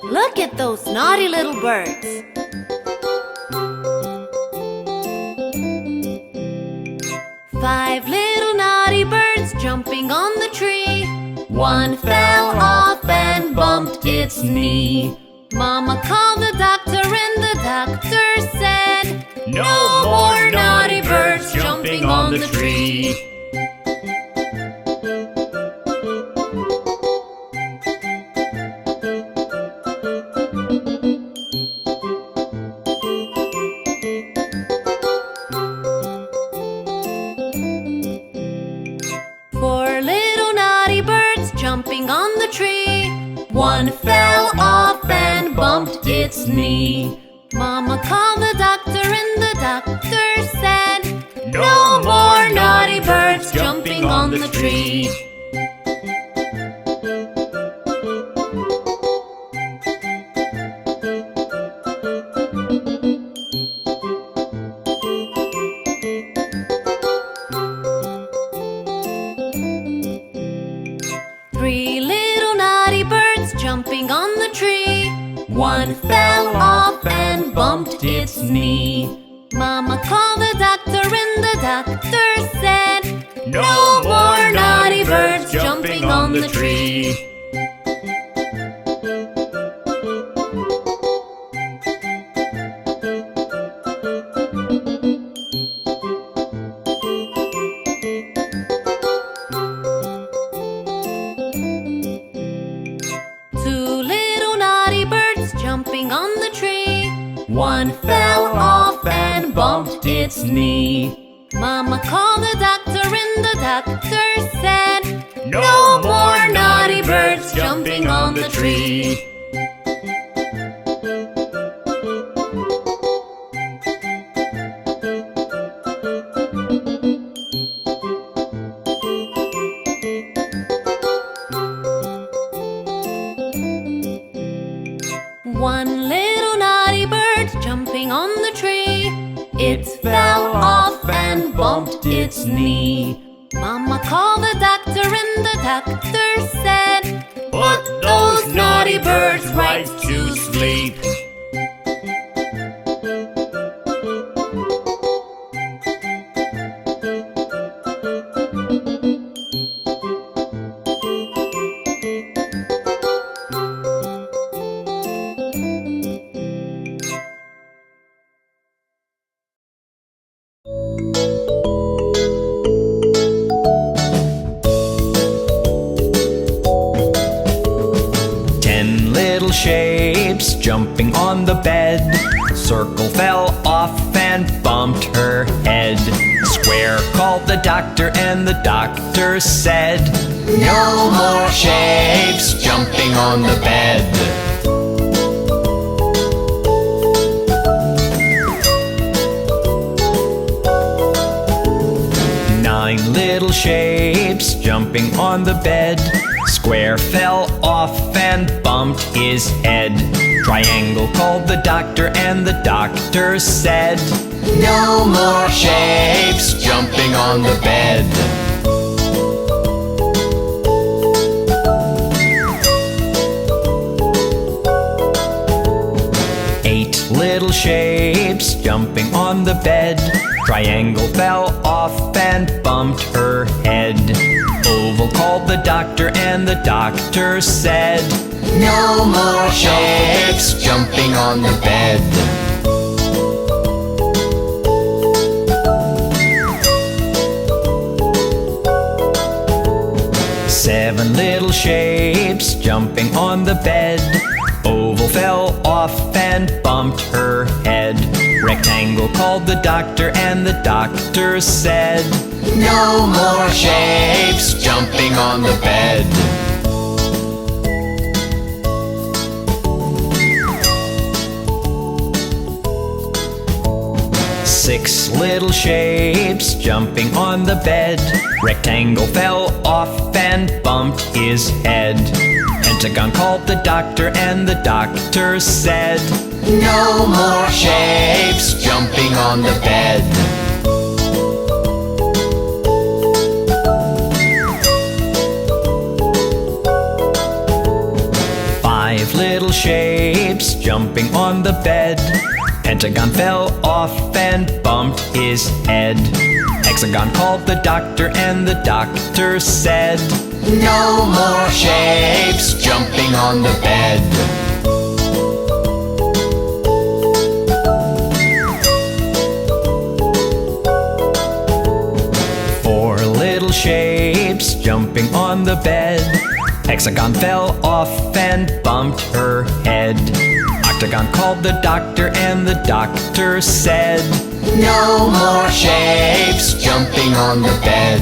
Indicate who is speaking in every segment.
Speaker 1: Look at those naughty little birds. Five little naughty birds jumping on the tree. One fell off and bumped its knee. Mama called the doctor and the doctor said, "No more naughty birds jumping on the tree." 4 little naughty birds jumping on the tree. One fell off and bumped its knee. Mama called the doctor and the doctor said, "No more naughty birds jumping on the tree." Jumping on the tree. One fell off and bumped its knee. Mama called the doctor and the doctor said, "No more naughty birds jumping on the tree." Jumping on the tree. One fell off and bumped its knee. Mama called the doctor and the doctor said, "No more naughty birds jumping on the tree." One little naughty bird jumping on the tree. It fell off and bumped its knee. Mama called the doctor and the doctor said, "Put those naughty birds right to sleep."
Speaker 2: Shapes jumping on the bed. Circle fell off and bumped her head. Square called the doctor and the doctor said, "No more shapes jumping on the bed." 9 little shapes jumping on the bed. Square fell off and bumped his head. Triangle called the doctor and the doctor said, "No more shapes jumping on the bed." 8 little shapes jumping on the bed. Triangle fell off and bumped her head. Oval called the doctor and the doctor said, "No more shapes jumping on the bed." 7 little shapes jumping on the bed. Oval fell off and bumped her head. Rectangle called the doctor and the doctor said, "No more shapes jumping on the bed." 6 little shapes jumping on the bed. Rectangle fell off and bumped his head. Pentagon called the doctor and the doctor said, "No more shapes jumping on the bed." jumping on the bed. Pentagon fell off and bumped his head. Hexagon called the doctor and the doctor said, "No more shapes jumping on the bed." Four little shapes jumping on the bed. Hexagon fell off and bumped her head. Octagon called the doctor and the doctor said, "No more shapes jumping on the bed."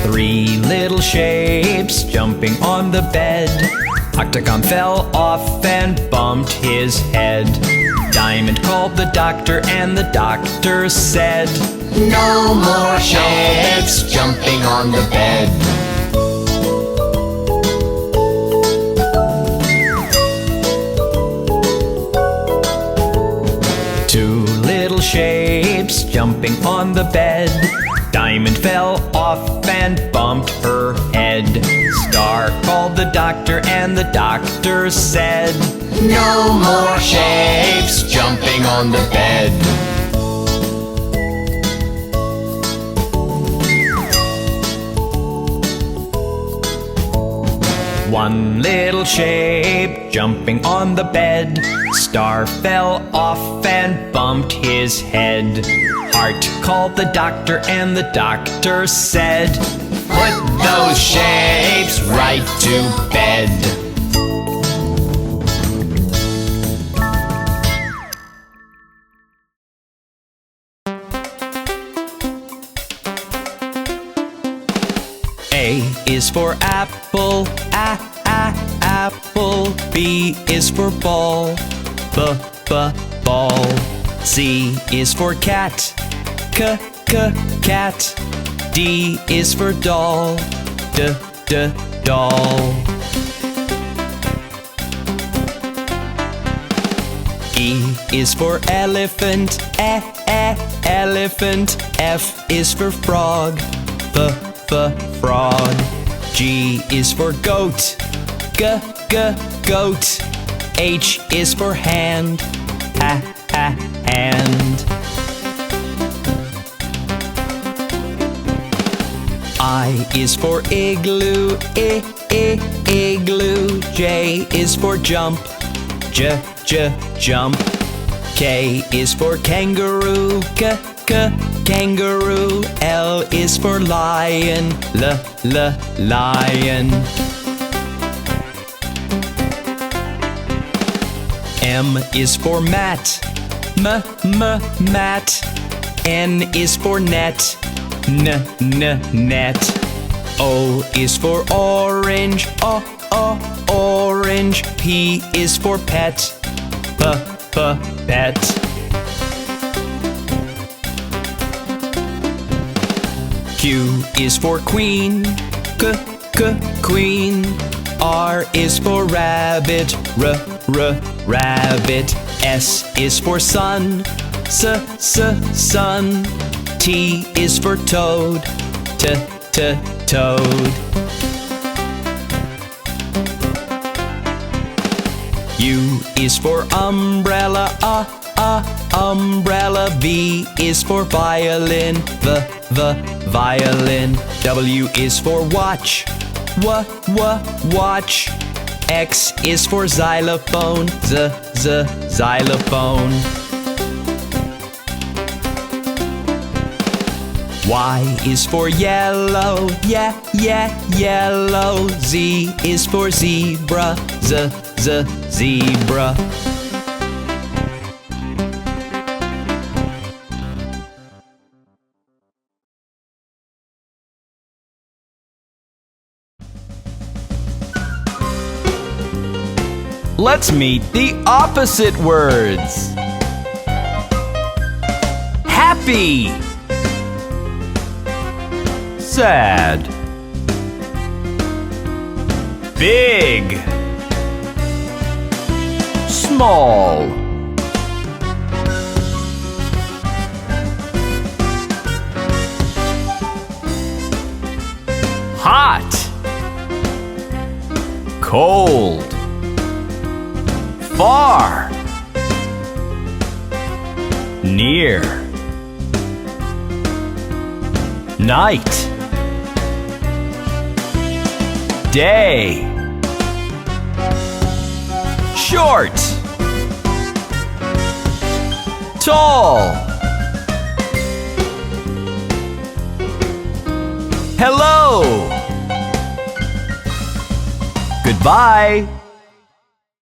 Speaker 2: Three little shapes jumping on the bed. Octagon fell off and bumped his head. Diamond called the doctor and the doctor said, "No more shapes jumping on the bed." Two little shapes jumping on the bed. Diamond fell off and bumped her head. Star called the doctor and the doctor said, "No more shapes jumping on the bed." One little shape jumping on the bed. Star fell off and bumped his head. Heart called the doctor and the doctor said, "Put those shapes right to bed." A is for apple, apple. B is for ball, ball. C is for cat, cat. D is for doll, doll. E is for elephant, elephant. F is for frog, frog. G is for goat, goat. H is for hand, hand. I is for igloo, igloo. J is for jump, jump. K is for kangaroo, kangaroo. L is for lion, lion. M is for mat, mat. N is for net, net. O is for orange, orange. P is for pet, pet. Q is for queen, queen. R is for rabbit, rabbit. S is for sun, sun. T is for toad, toad. U is for umbrella, umbrella. V is for violin, violin. W is for watch, watch. X is for xylophone, xylophone. Y is for yellow, yellow. Z is for zebra, zebra. Let's meet the opposite words. Happy, sad, big, small, Hot. Cold. Far. Near. Night. Day. Short. Tall. Hello. Goodbye.